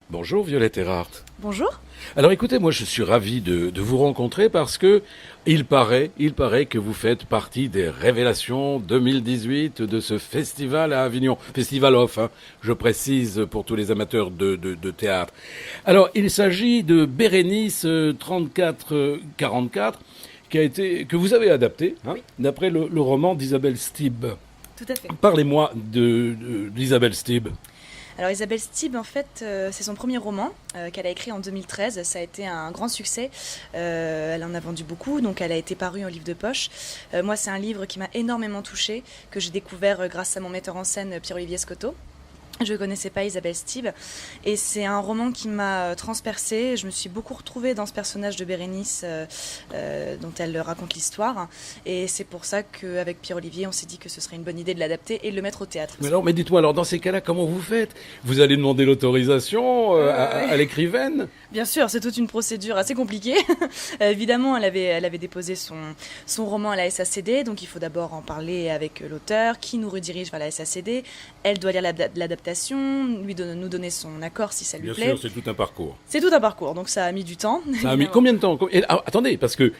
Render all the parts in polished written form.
Bonjour Violette Erhardt. Bonjour. Alors écoutez, moi je suis ravi de vous rencontrer parce que il paraît que vous faites partie des révélations 2018 de ce festival à Avignon. Festival off, hein, je précise pour tous les amateurs de théâtre. Alors il s'agit de Bérénice 3444 que vous avez adapté, hein, Oui. d'après le roman d'Isabelle Stib. Tout à fait. Parlez-moi d'Isabelle Stib. Alors Isabelle Stib, en fait, c'est son premier roman qu'elle a écrit en 2013. Ça a été un grand succès. Elle en a vendu beaucoup, donc elle a été parue en livre de poche. Moi, c'est un livre qui m'a énormément touchée, que j'ai découvert grâce à mon metteur en scène Pierre-Olivier Scotto. Je ne connaissais pas Isabelle Stib et c'est un roman qui m'a transpercée. Je me suis beaucoup retrouvée dans ce personnage de Bérénice dont elle raconte l'histoire et c'est pour ça qu'avec Pierre-Olivier on s'est dit que ce serait une bonne idée de l'adapter et de le mettre au théâtre. Mais dites-moi, alors dans ces cas-là, comment vous faites? Vous allez demander l'autorisation à l'écrivaine? Bien sûr, c'est toute une procédure assez compliquée. Évidemment, elle avait déposé son roman à la SACD, donc il faut d'abord en parler avec l'auteur, qui nous redirige vers la SACD. Elle doit lire l'adaptation, nous donner son accord si ça lui plaît. Bien sûr, c'est tout un parcours. C'est tout un parcours, donc ça a mis du temps. Ça a mis combien de temps? Attendez, parce que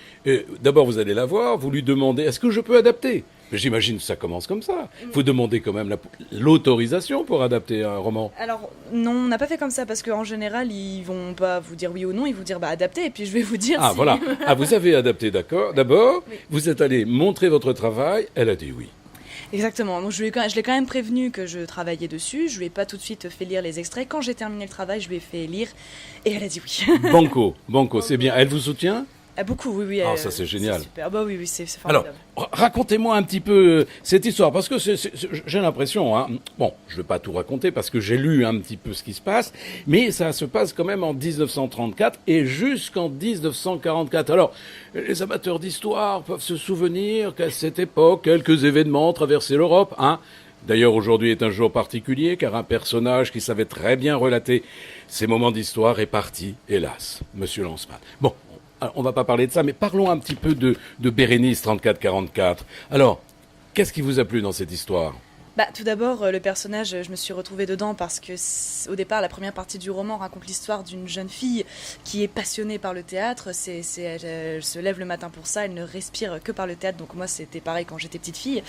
d'abord vous allez la voir, vous lui demandez, est-ce que je peux adapter? Mais j'imagine que ça commence comme ça. Il faut demander quand même l'autorisation pour adapter un roman. Alors non, on n'a pas fait comme ça parce qu'en général ils vont pas vous dire oui ou non, ils vont vous dire adaptez et puis je vais vous dire. Ah si... voilà. Ah, vous avez adapté, d'accord. D'abord, Oui. vous êtes allé montrer votre travail. Elle a dit oui. Exactement. Donc je l'ai quand même prévenu que je travaillais dessus. Je lui ai pas tout de suite fait lire les extraits. Quand j'ai terminé le travail, je lui ai fait lire et elle a dit oui. Banco, c'est bien. Elle vous soutient? Ah, beaucoup, oui, oui. Ah, ça, c'est génial. C'est super. Bah oui, c'est Alors, formidable. racontez-moi un petit peu cette histoire, parce que j'ai l'impression, hein, bon, je ne vais pas tout raconter parce que j'ai lu un petit peu ce qui se passe, mais ça se passe quand même en 1934 et jusqu'en 1944. Alors, les amateurs d'histoire peuvent se souvenir qu'à cette époque, quelques événements traversaient l'Europe, hein. D'ailleurs, aujourd'hui est un jour particulier, car un personnage qui savait très bien relater ces moments d'histoire est parti, hélas, Monsieur Lanzmann. Bon. On va pas parler de ça, mais parlons un petit peu de Bérénice 3444. Alors, qu'est-ce qui vous a plu dans cette histoire? Tout d'abord, le personnage, je me suis retrouvée dedans parce que au départ, la première partie du roman raconte l'histoire d'une jeune fille qui est passionnée par le théâtre. Elle se lève le matin pour ça, elle ne respire que par le théâtre. Donc moi, c'était pareil quand j'étais petite fille.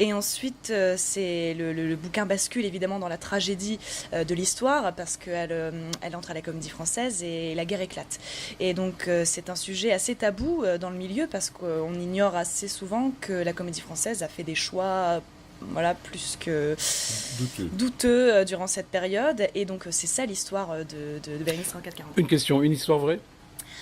Et ensuite, c'est le bouquin bascule évidemment dans la tragédie de l'histoire parce qu'elle elle entre à la Comédie Française et la guerre éclate. Et donc c'est un sujet assez tabou dans le milieu parce qu'on ignore assez souvent que la Comédie Française a fait des choix plus que douteux durant cette période. Et donc, c'est ça l'histoire de Bérénice 3440. Une question, une histoire vraie?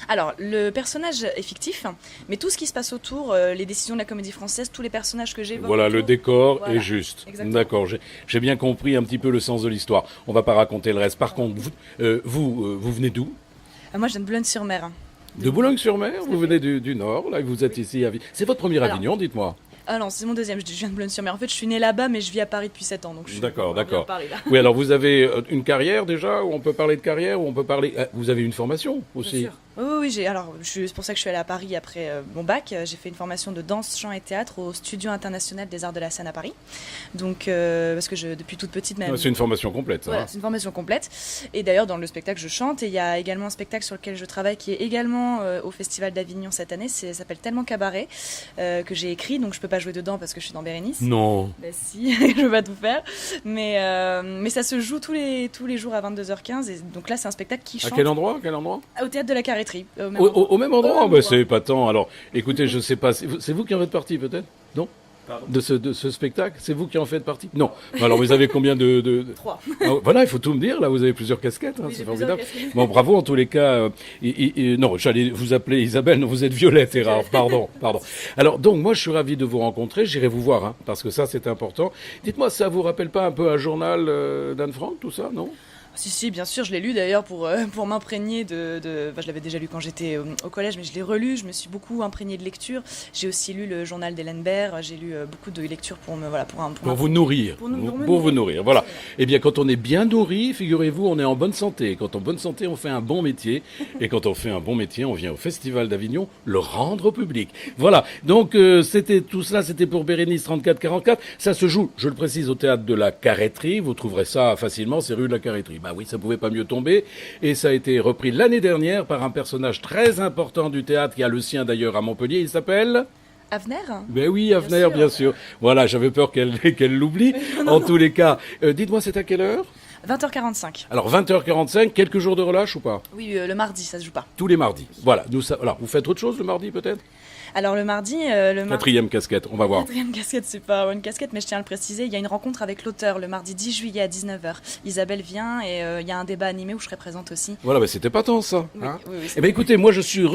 Alors, le personnage est fictif, mais tout ce qui se passe autour, les décisions de la Comédie Française, tous les personnages que j'évoque... Voilà, autour, le décor voilà, est juste. exactement. D'accord, j'ai bien compris un petit peu le sens de l'histoire. On va pas raconter le reste. Par contre, vous venez d'où? Moi, je viens de Boulogne-sur-Mer. De Boulogne-sur-Mer? Vous venez du Nord, là, vous êtes ici à Avignon. C'est votre premier Avignon, dites-moi. Ah non, c'est mon deuxième, je viens de Boulogne-sur-Mer. En fait, je suis née là-bas, mais je vis à Paris depuis 7 ans. Donc je suis D'accord. on vient de Paris, là. Oui, alors vous avez une carrière déjà, où on peut parler de carrière, où on peut parler... Vous avez une formation aussi? Bien sûr. Oui, c'est pour ça que je suis allée à Paris après mon bac. J'ai fait une formation de danse, chant et théâtre au Studio international des arts de la scène à Paris. Donc, parce que depuis toute petite même... C'est une formation complète, ça. Voilà, c'est une formation complète. Et d'ailleurs, dans le spectacle, je chante. Et il y a également un spectacle sur lequel je travaille qui est également au Festival d'Avignon cette année. Ça s'appelle Tellement Cabaret, que j'ai écrit. Donc, je peux pas jouer dedans parce que je suis dans Bérénice. Non. Ben si, je veux pas tout faire. Mais ça se joue tous les jours à 22h15. Et donc là, c'est un spectacle qui chante. À quel endroit? Au Théâtre de la Carré. Au même endroit? C'est épatant. Alors, écoutez, je sais pas, c'est vous qui en faites partie peut-être? Non? Pardon. De ce spectacle? C'est vous qui en faites partie? Non. Alors, vous avez combien de... 3. Ah, voilà, il faut tout me dire. Là, vous avez plusieurs casquettes. Hein, Oui, c'est j'ai formidable. plusieurs casquettes. Bon, bravo en tous les cas. Non, j'allais vous appeler Isabelle. Non, vous êtes Violette Erhardt. Pardon. Alors, donc, moi, je suis ravi de vous rencontrer. J'irai vous voir, hein, parce que ça, c'est important. Dites-moi, ça vous rappelle pas un peu un journal d'Anne Frank, tout ça, non? Si, bien sûr, je l'ai lu d'ailleurs pour m'imprégner je l'avais déjà lu quand j'étais au collège, mais je l'ai relu, je me suis beaucoup imprégnée de lecture. J'ai aussi lu le journal d'Hélène Baird, j'ai lu beaucoup de lectures pour vous nourrir. Pour vous nourrir, voilà. Eh bien, quand on est bien nourri, figurez-vous, on est en bonne santé. Quand on est en bonne santé, on fait un bon métier. Et quand on fait un bon métier, on vient au Festival d'Avignon le rendre au public. Voilà. Donc, tout cela, c'était pour Bérénice 3444. Ça se joue, je le précise, au théâtre de la Carreterie. Vous trouverez ça facilement, c'est rue de la Carreterie. bah oui, ça pouvait pas mieux tomber. Et ça a été repris l'année dernière par un personnage très important du théâtre, qui a le sien d'ailleurs à Montpellier. Il s'appelle... Avner? Ben oui, Avner, bien sûr. Voilà, j'avais peur qu'elle l'oublie. En tous les cas, dites-moi, c'est à quelle heure? 20h45. Alors 20h45, quelques jours de relâche ou pas? Oui, le mardi, ça se joue pas. Tous les mardis. Voilà. Alors, vous faites autre chose le mardi peut-être? Alors le mardi... Quatrième casquette, on va voir. Quatrième casquette, c'est pas une casquette, mais je tiens à le préciser, il y a une rencontre avec l'auteur le mardi 10 juillet à 19h. Isabelle vient et il y a un débat animé où je serai présente aussi. Voilà, ben c'était pas tant ça. Oui, Hein oui, eh ben écoutez, moi je suis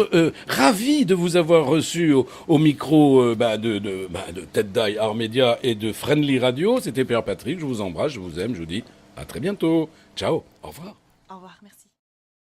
ravi de vous avoir reçu au micro de Tête d'Aille Art Média et de Friendly Radio. C'était Pierre Patrick, je vous embrasse, je vous aime, je vous dis à très bientôt. Ciao, au revoir. Au revoir, merci.